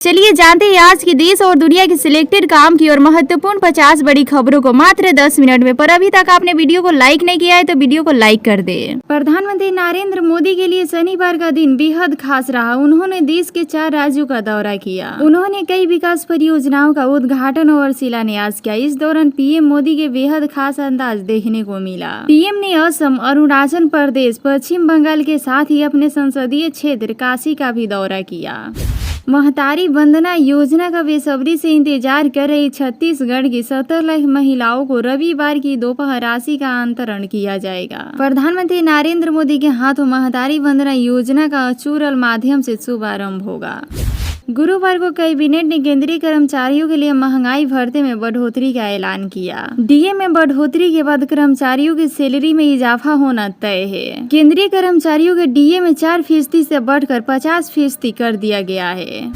चलिए जानते हैं आज की देश और दुनिया की सिलेक्टेड काम की और महत्वपूर्ण 50 बड़ी खबरों को मात्र 10 मिनट में। पर अभी तक आपने वीडियो को लाइक नहीं किया है तो वीडियो को लाइक कर दे। प्रधानमंत्री नरेंद्र मोदी के लिए शनिवार का दिन बेहद खास रहा। उन्होंने देश के 4 राज्यों का दौरा किया। उन्होंने कई विकास परियोजनाओं का उद्घाटन और शिलान्यास किया। इस दौरान पीएम मोदी के बेहद खास अंदाज देखने को मिला। पीएम ने असम, अरुणाचल प्रदेश, पश्चिम बंगाल के साथ ही अपने संसदीय क्षेत्र काशी का भी दौरा किया। महतारी वंदना योजना का बेसब्री से इंतजार कर रही छत्तीसगढ़ की 17 लाख महिलाओं को रविवार की दोपहर राशि का अंतरण किया जाएगा। प्रधानमंत्री नरेंद्र मोदी के हाथों महतारी वंदना योजना का वर्चुअल माध्यम से शुभारंभ होगा। गुरुवार को कैबिनेट ने केंद्रीय कर्मचारियों के लिए महंगाई भत्ते में बढ़ोतरी का ऐलान किया। डीए में बढ़ोतरी के बाद कर्मचारियों की सैलरी में इजाफा होना तय है। केंद्रीय कर्मचारियों के डीए में 4% से बढ़कर 50% कर दिया गया है।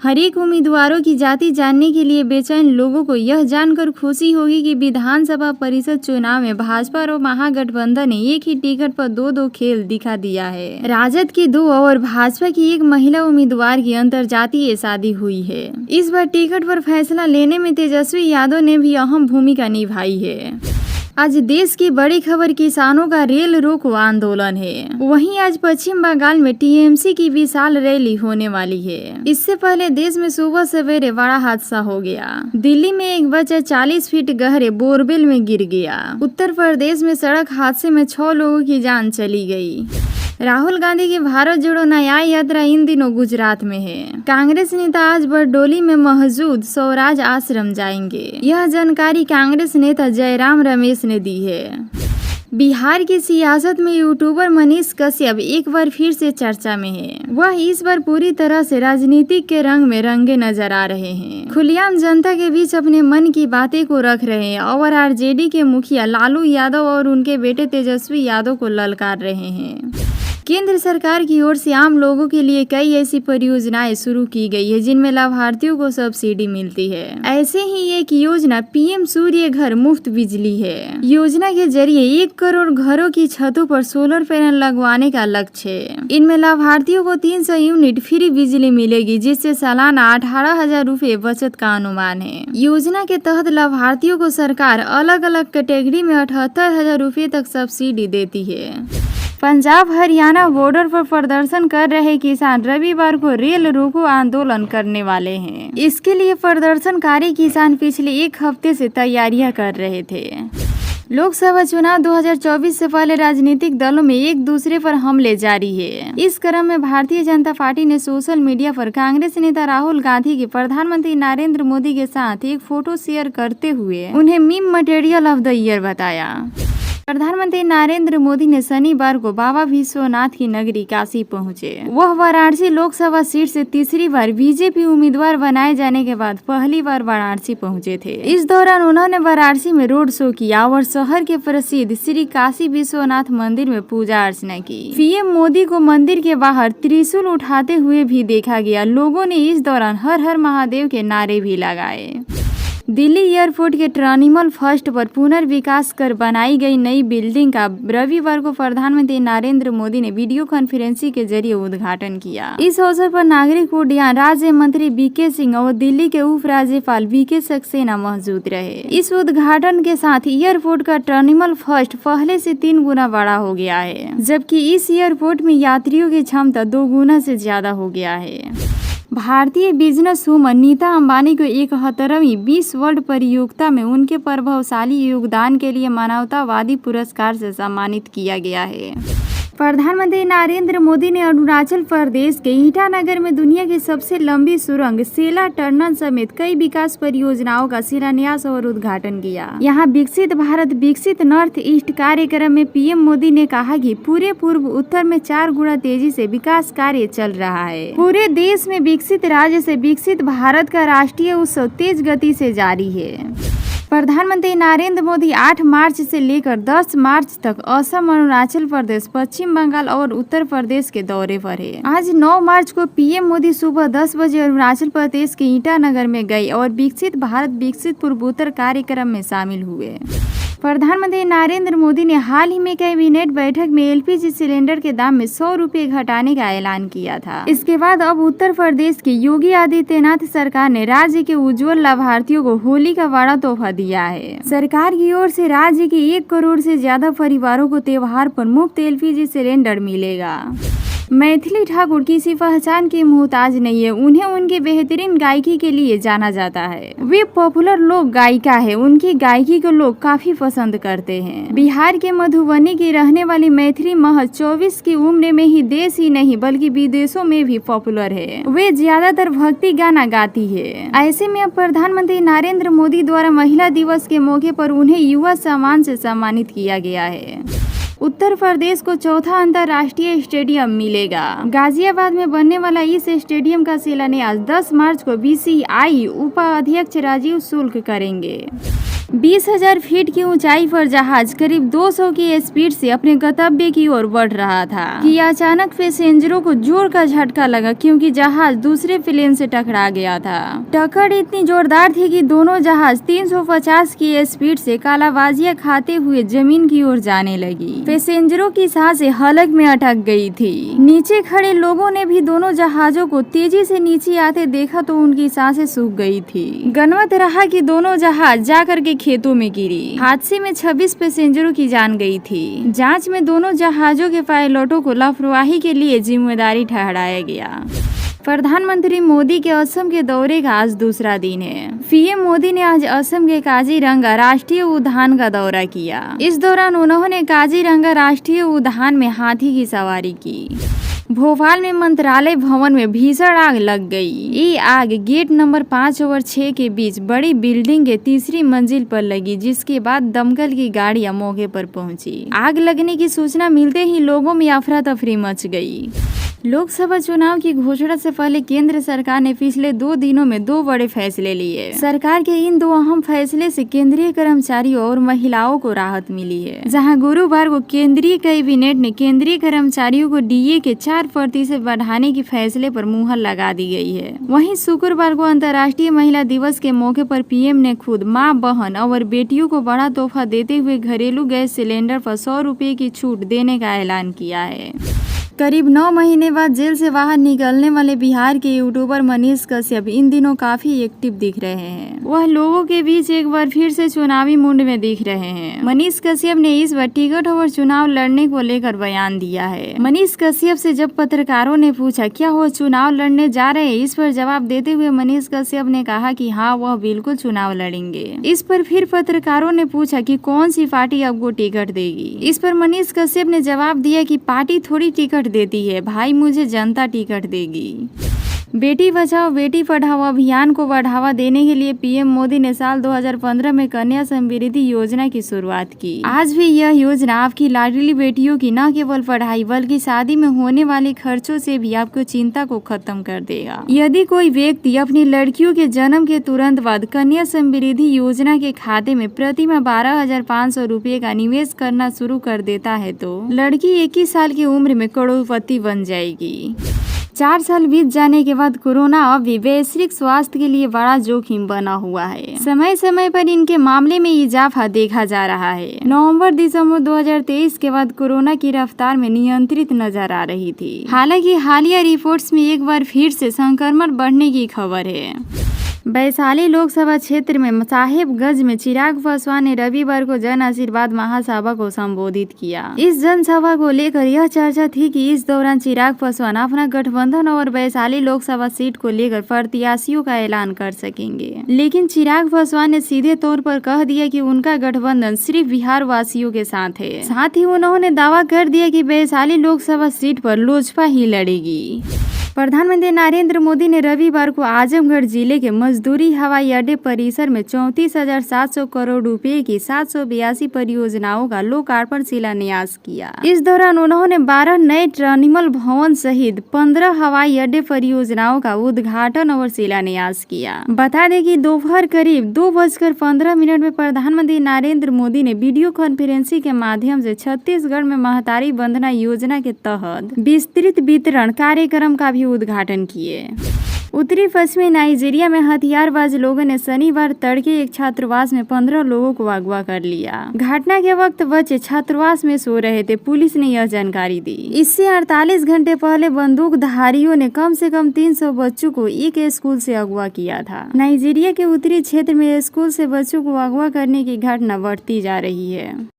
हर एक उम्मीदवारों की जाति जानने के लिए बेचैन लोगों को यह जानकर खुशी होगी कि विधानसभा परिषद चुनाव में भाजपा और महागठबंधन ने एक ही टिकट पर दो खेल दिखा दिया है। राजद की 2 और भाजपा की 1 महिला उम्मीदवार की अंतरजातीय शादी हुई है। इस बार टिकट पर फैसला लेने में तेजस्वी यादव ने भी अहम भूमिका निभाई है। आज देश की बड़ी खबर किसानों का रेल रोको आंदोलन है। वहीं आज पश्चिम बंगाल में टीएमसी की विशाल रैली होने वाली है। इससे पहले देश में सुबह सवेरे बड़ा हादसा हो गया। दिल्ली में एक बच्चा 40 फीट गहरे बोरवेल में गिर गया। उत्तर प्रदेश में सड़क हादसे में 6 लोगों की जान चली गई। राहुल गांधी की भारत जोड़ो न्याय यात्रा इन दिनों गुजरात में है। कांग्रेस नेता आज बरडोली में मौजूद स्वराज आश्रम जाएंगे। यह जानकारी कांग्रेस नेता जयराम रमेश ने दी है। बिहार की सियासत में यूट्यूबर मनीष कश्यप एक बार फिर से चर्चा में है। वह इस बार पूरी तरह से राजनीतिक के रंग में रंगे नजर आ रहे हैं। खुलेआम जनता के बीच अपने मन की बातें को रख रहे हैं और आरजेडी के मुखिया लालू यादव और उनके बेटे तेजस्वी यादव को ललकार रहे हैं। केंद्र सरकार की ओर से आम लोगों के लिए कई ऐसी परियोजनाएं शुरू की गई है जिनमें लाभार्थियों को सब्सिडी मिलती है। ऐसे ही एक योजना पीएम सूर्य घर मुफ्त बिजली है। योजना के जरिए 1 करोड़ घरों की छतों पर सोलर पैनल लगवाने का लक्ष्य है। इनमें लाभार्थियों को 300 यूनिट फ्री बिजली मिलेगी, जिससे सालाना 18,000 रुपए बचत का अनुमान है। योजना के तहत लाभार्थियों को सरकार अलग अलग कैटेगरी में 78,000 रुपए तक सब्सिडी देती है। पंजाब हरियाणा बॉर्डर पर प्रदर्शन कर रहे किसान रविवार को रेल रोको आंदोलन करने वाले हैं। इसके लिए प्रदर्शनकारी किसान पिछले 1 हफ्ते से तैयारियां कर रहे थे। लोकसभा चुनाव 2024 से पहले राजनीतिक दलों में एक दूसरे पर हमले जारी है। इस क्रम में भारतीय जनता पार्टी ने सोशल मीडिया पर कांग्रेस नेता राहुल गांधी की प्रधानमंत्री नरेंद्र मोदी के साथ एक फोटो शेयर करते हुए उन्हें meme material of the year बताया। प्रधानमंत्री नरेंद्र मोदी ने शनिवार को बाबा विश्वनाथ की नगरी काशी पहुंचे। वह वाराणसी लोकसभा सीट से तीसरी बार बीजेपी उम्मीदवार बनाए जाने के बाद पहली बार वाराणसी पहुंचे थे। इस दौरान उन्होंने वाराणसी में रोड शो किया और शहर के प्रसिद्ध श्री काशी विश्वनाथ मंदिर में पूजा अर्चना की। पीएम मोदी को मंदिर के बाहर त्रिशूल उठाते हुए भी देखा गया। लोगों ने इस दौरान हर हर महादेव के नारे भी लगाए। दिल्ली एयरपोर्ट के टर्मिनल फर्स्ट पर पुनर्विकास कर बनाई गई नई बिल्डिंग का रविवार को प्रधानमंत्री नरेंद्र मोदी ने वीडियो कॉन्फ्रेंसिंग के जरिए उद्घाटन किया। इस अवसर पर नागरिक उड्डयन राज्य मंत्री बीके सिंह और दिल्ली के उप राज्यपाल बीके सक्सेना मौजूद रहे। इस उद्घाटन के साथ एयरपोर्ट का टर्मिनल फर्स्ट पहले से 3 गुना बड़ा हो गया है, जबकि इस एयरपोर्ट में यात्रियों की क्षमता 2 गुना से ज्यादा हो गया है। भारतीय बिजनेस वुमन नीता अंबानी को 71वीं 20 वर्ल्ड प्रतियोगिता में उनके प्रभावशाली योगदान के लिए मानवतावादी पुरस्कार से सम्मानित किया गया है। प्रधानमंत्री नरेंद्र मोदी ने अरुणाचल प्रदेश के ईटानगर में दुनिया की सबसे लंबी सुरंग सेला टनल समेत कई विकास परियोजनाओं का शिलान्यास और उद्घाटन किया। यहाँ विकसित भारत विकसित नॉर्थ ईस्ट कार्यक्रम में पीएम मोदी ने कहा कि पूरे पूर्व उत्तर में 4 गुना तेजी से विकास कार्य चल रहा है। पूरे देश में विकसित राज्य से विकसित भारत का राष्ट्रीय उत्सव तेज गति से जारी है। प्रधानमंत्री नरेंद्र मोदी 8 मार्च से लेकर 10 मार्च तक असम, अरुणाचल प्रदेश, पश्चिम बंगाल और उत्तर प्रदेश के दौरे पर है। आज 9 मार्च को पीएम मोदी सुबह 10 बजे अरुणाचल प्रदेश के ईटानगर में गए और विकसित भारत विकसित पूर्वोत्तर कार्यक्रम में शामिल हुए। प्रधानमंत्री नरेंद्र मोदी ने हाल ही में कैबिनेट बैठक में एलपीजी सिलेंडर के दाम में 100 रुपए घटाने का ऐलान किया था। इसके बाद अब उत्तर प्रदेश की योगी आदित्यनाथ सरकार ने राज्य के उज्जवल लाभार्थियों को होली का बड़ा तोहफा दिया है। सरकार की ओर से राज्य के 1 करोड़ से ज्यादा परिवारों को त्योहार पर मुफ्त एलपीजी सिलेंडर मिलेगा। मैथिली ठाकुर किसी पहचान की मोहताज नहीं है। उन्हें उनकी बेहतरीन गायकी के लिए जाना जाता है। वे पॉपुलर लोक गायिका है। उनकी गायकी को लोग काफी पसंद करते हैं। बिहार के मधुबनी की रहने वाली मैथिली महज 24 की उम्र में ही देश ही नहीं बल्कि विदेशों में भी पॉपुलर है। वे ज्यादातर भक्ति गाना गाती है। ऐसे में अब प्रधानमंत्री नरेंद्र मोदी द्वारा महिला दिवस के मौके पर उन्हें युवा सम्मान से सम्मानित किया गया है। उत्तर प्रदेश को चौथा अंतर्राष्ट्रीय स्टेडियम मिलेगा। गाजियाबाद में बनने वाला इस स्टेडियम का शिलान्यास 10 मार्च को बीसीसीआई उपाध्यक्ष राजीव शुक्ल करेंगे। 20,000 फीट की ऊंचाई पर जहाज करीब 200 की स्पीड से अपने गंतव्य की ओर बढ़ रहा था कि अचानक पैसेंजरों को जोर का झटका लगा क्योंकि जहाज दूसरे प्लेन से टकरा गया था। टक्कर इतनी जोरदार थी कि दोनों जहाज 350 की स्पीड से कालाबाजियां खाते हुए जमीन की ओर जाने लगी। पैसेंजरों की सांसें हलक में अटक गई थी। नीचे खड़े लोगों ने भी दोनों जहाजों को तेजी से नीचे आते देखा तो उनकी सांसें सूख गई थी। गनवत रहा कि दोनों जहाज जाकर के खेतों में गिरी। हादसे में 26 पैसेंजरों की जान गई थी। जांच में दोनों जहाजों के पायलटों को लापरवाही के लिए जिम्मेदारी ठहराया गया। प्रधानमंत्री मोदी के असम के दौरे का आज दूसरा दिन है। पीएम मोदी ने आज असम के काजीरंगा राष्ट्रीय उद्यान का दौरा किया। इस दौरान उन्होंने काजीरंगा राष्ट्रीय उद्यान में हाथी की सवारी की। भोपाल में मंत्रालय भवन में भीषण आग लग गई। ये आग गेट नंबर 5 और 6 के बीच बड़ी बिल्डिंग के तीसरी मंजिल पर लगी, जिसके बाद दमकल की गाड़ियां मौके पर पहुंची। आग लगने की सूचना मिलते ही लोगों में अफरा तफरी मच गई। लोकसभा चुनाव की घोषणा से पहले केंद्र सरकार ने पिछले 2 दिनों में 2 बड़े फैसले लिए। सरकार के इन 2 अहम फैसले से केंद्रीय कर्मचारियों और महिलाओं को राहत मिली है। जहां गुरुवार को केंद्रीय कैबिनेट ने केंद्रीय कर्मचारियों को डीए के 4% बढ़ाने के फैसले पर मुहर लगा दी गई है। वहीं शुक्रवार को अंतर्राष्ट्रीय महिला दिवस के मौके पर पीएम ने खुद माँ, बहन और बेटियों को बड़ा तोहफा देते हुए घरेलू गैस सिलेंडर पर 100 रुपए की छूट देने का ऐलान किया है। करीब 9 महीने बाद जेल से बाहर निकलने वाले बिहार के यूट्यूबर मनीष कश्यप इन दिनों काफी एक्टिव दिख रहे हैं। वह लोगों के बीच एक बार फिर से चुनावी मूड में दिख रहे हैं। मनीष कश्यप ने इस बार टिकट और चुनाव लड़ने को लेकर बयान दिया है। मनीष कश्यप से जब पत्रकारों ने पूछा क्या वो चुनाव लड़ने जा रहे हैं, इस पर जवाब देते हुए मनीष कश्यप ने कहा कि हाँ, वह बिल्कुल चुनाव लड़ेंगे। इस पर फिर पत्रकारों ने पूछा कि कौन सी पार्टी आपको टिकट देगी। इस पर मनीष कश्यप ने जवाब दिया कि पार्टी थोड़ी टिकट देती है भाई, मुझे जनता टिकट देगी। बेटी बचाओ बेटी पढ़ाओ अभियान को बढ़ावा देने के लिए पीएम मोदी ने साल 2015 में कन्या समृद्धि योजना की शुरुआत की। आज भी यह योजना आपकी लाडली बेटियों की न केवल पढ़ाई बल्कि शादी में होने वाले खर्चों से भी आपको चिंता को खत्म कर देगा। यदि कोई व्यक्ति अपनी लड़कियों के जन्म के तुरंत बाद कन्या समृद्धि योजना के खाते में प्रतिमाह 12,500 रुपए का निवेश करना शुरू कर देता है तो लड़की 21 साल की उम्र में करोड़पति बन जाएगी। 4 साल बीत जाने के बाद कोरोना अब भी वैश्विक स्वास्थ्य के लिए बड़ा जोखिम बना हुआ है। समय समय पर इनके मामले में इजाफा देखा जा रहा है। नवंबर-दिसंबर 2023 के बाद कोरोना की रफ्तार में नियंत्रित नजर आ रही थी। हालांकि हालिया रिपोर्ट्स में एक बार फिर से संक्रमण बढ़ने की खबर है। वैशाली लोकसभा क्षेत्र में साहेबगंज में चिराग पासवान ने रविवार को जन आशीर्वाद महासभा को संबोधित किया। इस जनसभा को लेकर यह चर्चा थी कि इस दौरान चिराग पासवान अपना गठबंधन और वैशाली लोकसभा सीट को लेकर प्रत्याशियों का ऐलान कर सकेंगे, लेकिन चिराग पासवान ने सीधे तौर पर कह दिया कि उनका गठबंधन सिर्फ बिहार वासियों के साथ है। साथ ही उन्होंने दावा कर दिया कि वैशाली लोकसभा सीट पर लोजपा ही लड़ेगी। प्रधानमंत्री नरेंद्र मोदी ने रविवार को आजमगढ़ जिले के मजदूरी हवाई अड्डे परिसर में 34,700 करोड़ रुपए की 782 परियोजनाओं का लोकार्पण शिलान्यास किया। इस दौरान उन्होंने 12 नए टर्मिनल भवन सहित 15 हवाई अड्डे परियोजनाओं का उद्घाटन और शिलान्यास किया। बता दें कि दोपहर करीब 2:15 में प्रधानमंत्री नरेंद्र मोदी ने वीडियो कॉन्फ्रेंसिंग के माध्यम से छत्तीसगढ़ में महतारी वंदना योजना के तहत विस्तृत वितरण कार्यक्रम का भी उद्घाटन किए। उत्तरी पश्चिमी नाइजीरिया में हथियारबाज लोगों ने शनिवार तड़के एक छात्रावास में 15 लोगों को अगवा कर लिया। घटना के वक्त बच्चे छात्रावास में सो रहे थे, पुलिस ने यह जानकारी दी। इससे 48 घंटे पहले बंदूकधारियों ने कम से कम 300 बच्चों को एक स्कूल से अगवा किया था। नाइजीरिया के उत्तरी क्षेत्र में स्कूल से बच्चों को अगवा करने की घटना बढ़ती जा रही है।